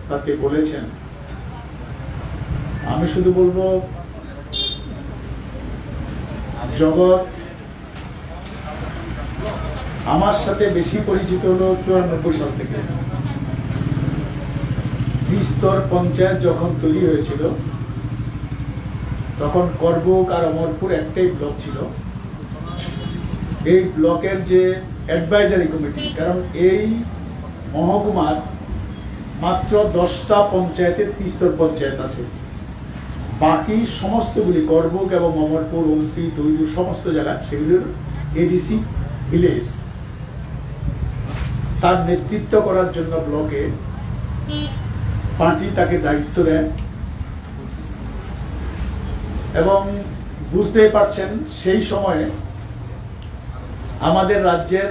তাতে বলেছেন। আমি শুধু বলবো, জগৎ আমার সাথে বেশি পরিচিত হলো 94 সাল থেকে। ত্রিস্তর পঞ্চায়েত যখন তৈরি হয়েছিল তখন করবুক আর অমরপুর একটাই ব্লক ছিল। এই ব্লকের যে অ্যাডভাইজারি কমিটি, কারণ এই মহকুমার মাত্র 10টা পঞ্চায়েতে ত্রিস্তর পঞ্চায়েত আছে, বাকি সমস্তগুলি করবুক এবং অমরপুর, অম্পি, দৈদু সমস্ত জায়গা সেগুলির এডিসি ভিলেজ। তার নেতৃত্ব করার জন্য ব্লকে পার্টি তাকে দায়িত্ব দেন এবং বুঝতেই পারছেন সেই সময়ে আমাদের রাজ্যের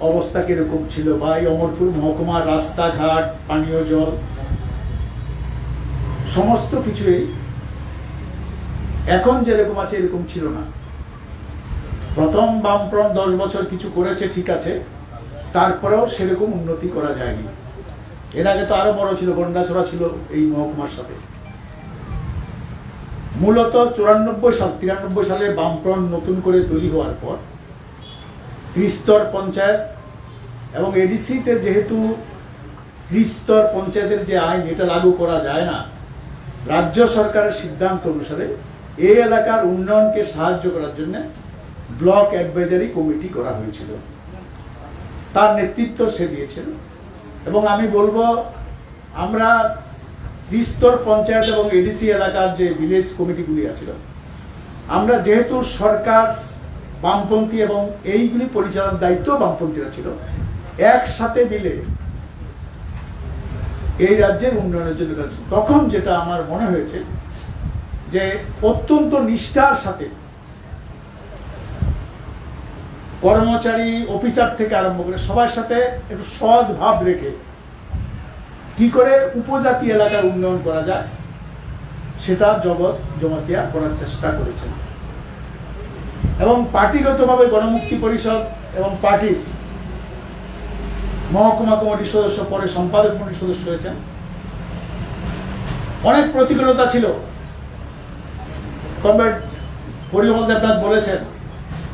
অবস্থা কিরকম ছিল, বা এই অমরপুর মহকুমার রাস্তাঘাট, পানীয় জল সমস্ত কিছুই এখন যেরকম আছে এরকম ছিল না। প্রথম বামফ্রন্ট 10 বছর কিছু করেছে, ঠিক আছে, তারপরেও সেরকম উন্নতি করা যায়নি। এর আগে তো আরো বড় ছিল, গন্ডাছড়া ছিল এই মহকুমার সাথে। মূলত 93 সালে বামফ্রন্ট নতুন করে তৈরি হওয়ার পর ত্রিস্তর পঞ্চায়েত এবং এডিসিতে যেহেতু ত্রিস্তর পঞ্চায়েতের যে আইন এটা লাগু করা যায় না, রাজ্য সরকারের সিদ্ধান্ত অনুসারে এই এলাকার উন্নয়নকে সাহায্য করার জন্য ব্লক অ্যাডভাইজারি কমিটি করা হয়েছিল। তার নেতৃত্ব সে দিয়েছিল এবং আমি বলবো, আমরা ত্রিস্তর পঞ্চায়েত এবং এডিসি এলাকার যে ভিলেজ কমিটিগুলি আছে, আমরা যেহেতু সরকার বামপন্থী এবং এইগুলি পরিচালনার দায়িত্ব বামপন্থীরা ছিল, একসাথে মিলে এই রাজ্যের উন্নয়নের জন্য কাজ। তখন যেটা আমার মনে হয়েছে যে অত্যন্ত নিষ্ঠার সাথে কর্মচারী, অফিসার থেকে আরম্ভ করে সবার সাথে একটু সৎ ভাব রেখে কি করে উপজাতি এলাকার উন্নয়ন করা যায় সেটা জগৎ জমাতিয়া করার চেষ্টা করেছেন। এবং পার্টিগতভাবে গণমুক্তি পরিষদ এবং পার্টির মহকুমা কমিটির সদস্য, পরে সম্পাদক কমিটির সদস্য হয়েছেন। অনেক প্রতিকূলতা ছিল, তবে পরিমল দেবনাথ বলেছেন,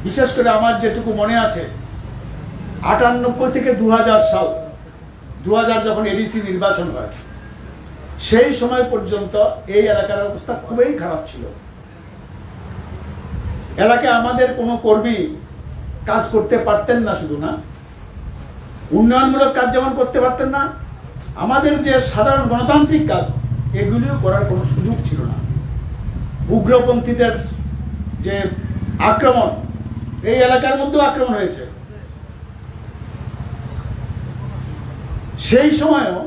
বিশেষ করে আমার যেটুকু মনে আছে 98 থেকে 2000 সাল, 2000 যখন এডিসি নির্বাচন হয় সেই সময় পর্যন্ত এই এলাকার অবস্থা খুবই খারাপ ছিল। এলাকায় আমাদের কোনো কর্মী কাজ করতে পারতেন না, শুধু না উন্নয়নমূলক কাজ যেমন করতে পারতেন না, আমাদের যে সাধারণ গণতান্ত্রিক কাজ এগুলিও করার কোনো সুযোগ ছিল না। উগ্রপন্থীদের যে আক্রমণ, এই এলাকার মধ্যেও আক্রমণ হয়েছে। সেই সময়ও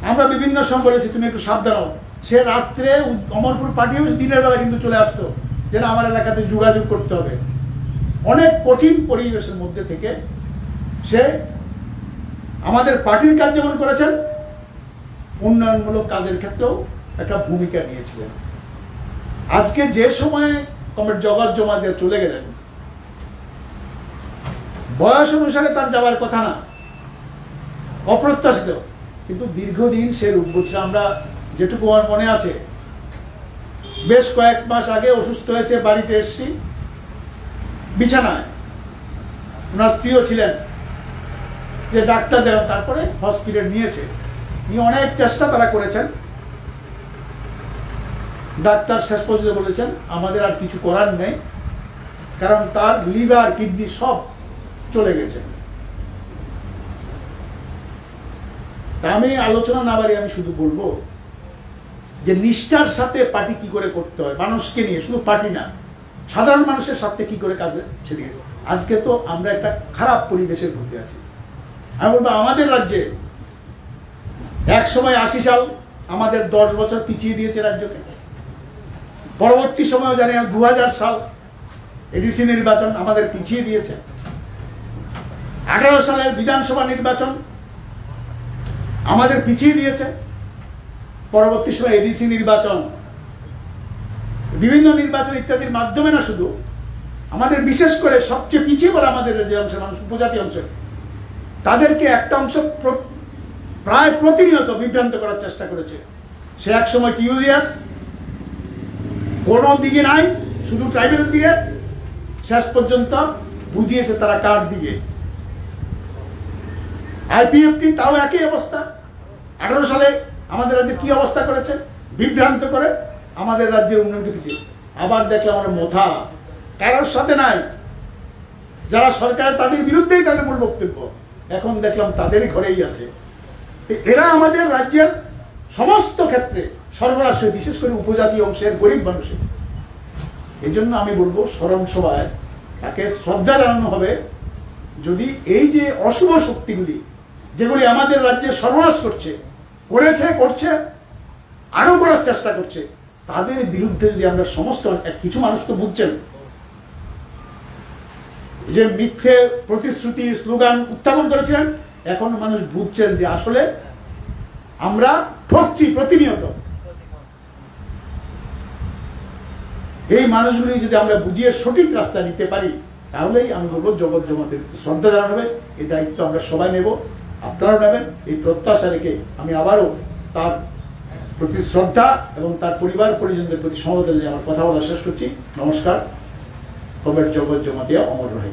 আমরা বিভিন্ন সময় বলেছি তুমি একটু সাবধান হও। সে রাত্রে অমরপুর পার্টিও দিনের বেলা কিন্তু চলে আসতো, যেন আমার এলাকাতে যোগাযোগ করতে হবে। অনেক কঠিন পরিবেশের মধ্যে থেকে সে আমাদের পার্টির কাজ যেমন করেছেন, উন্নয়নমূলক কাজের ক্ষেত্রেও একটা ভূমিকা নিয়েছিলেন। আজকে যে সময়ে কমরেড জগৎ জমা দিয়ে চলে গেলেন, বয়স অনুসারে তার যাওয়ার কথা না, অপ্রত্যাশিত, কিন্তু দীর্ঘদিন সে রূপ বলছে। আমরা যেটুকু আমার মনে আছে, বেশ কয়েক মাস আগে অসুস্থ হয়েছে, বাড়িতে এসছি, বিছানায়, ওনার স্ত্রীও ছিলেন, যে ডাক্তার দেন, তারপরে হসপিটাল নিয়েছে, নিয়ে অনেক চেষ্টা তারা করেছেন। ডাক্তার শেষ পর্যন্ত বলেছেন আমাদের আর কিছু করার নেই, কারণ তার লিভার, কিডনি সব চলে গেছে। তা আমি আলোচনা না বাড়ি আমি শুধু বলবো যে নিষ্ঠার সাথে পার্টি কি করে করতে হয়, মানুষকে নিয়ে, শুধু পার্টি না, সাধারণ মানুষের সাথে কি করে কাজ সেদিকে। আজকে তো আমরা একটা খারাপ পরিবেশের মধ্যে আছি। আমি বলবো আমাদের রাজ্যে এক সময় 80 সাল আমাদের 10 বছর পিছিয়ে দিয়েছে রাজ্যকে। পরবর্তী সময় জানি 2000 সাল এডিসি নির্বাচন আমাদের পিছিয়ে দিয়েছে। 18 সালের বিধানসভা নির্বাচন আমাদের পিছিয়ে দিয়েছে। পরবর্তী সময় এডিসি নির্বাচন, বিভিন্ন নির্বাচন ইত্যাদির মাধ্যমে না, শুধু আমাদের বিশেষ করে সবচেয়ে পিছিয়ে পড়া আমাদের যে অংশের মানুষ, উপজাতি অংশের, তাদেরকে একটা অংশ প্রায় প্রতিনিয়ত বিভ্রান্ত করার চেষ্টা করেছে। সে একসময় টিউজিএস কোনো দিকে নাই, শুধু ট্রাইবেলের দিকে, শেষ পর্যন্ত বুঝিয়েছে তারা কার দিকে। আইপিএফটি তাও একই অবস্থা। 18 সালে আমাদের রাজ্যে কি অবস্থা করেছে, বিভ্রান্ত করে আমাদের রাজ্যের উন্নয়ন পিছিয়ে। আবার দেখলাম আমরা মোথা কারোর সাথে নাই, যারা সরকার তাদের বিরুদ্ধেই তাদের মূল বক্তব্য, এখন দেখলাম তাদেরই ঘরেই আছে। এরা আমাদের রাজ্যের সমস্ত ক্ষেত্রে সর্বনাশ করে, বিশেষ করে উপজাতি অংশের গরিব মানুষের। এই জন্য আমি বলবো স্মরণ সভায় তাকে শ্রদ্ধা জানানো হবে, যদি এই যে অশুভ শক্তিগুলি যেগুলি আমাদের রাজ্যে সর্বনাশ করছে, করছে আরো করার চেষ্টা করছে, তাদের বিরুদ্ধে যদি আমরা সমস্ত, কিছু মানুষ তো বুঝছেন যে মিথ্যে প্রতিশ্রুতি স্লোগান উত্থাপন করেছিলেন, এখন মানুষ বুঝছেন যে আসলে আমরা ঠকছি প্রতিনিয়ত। এই মানুষগুলি যদি আমরা বুঝিয়ে সঠিক রাস্তা নিতে পারি, তাহলেই আমি বলবো জগৎ জমাতে শ্রদ্ধা জানানো হবে। এই দায়িত্ব আমরা সবাই নেব, আপনারাও নেবেন। এই প্রত্যাশা রেখে আমি আবারও তার প্রতি শ্রদ্ধা এবং তার পরিবার পরিজনদের প্রতি সমবেদনা নিয়ে আমার কথা বলা শেষ করছি। নমস্কার। কমের জগৎ জমাতিয়া অমর রহে।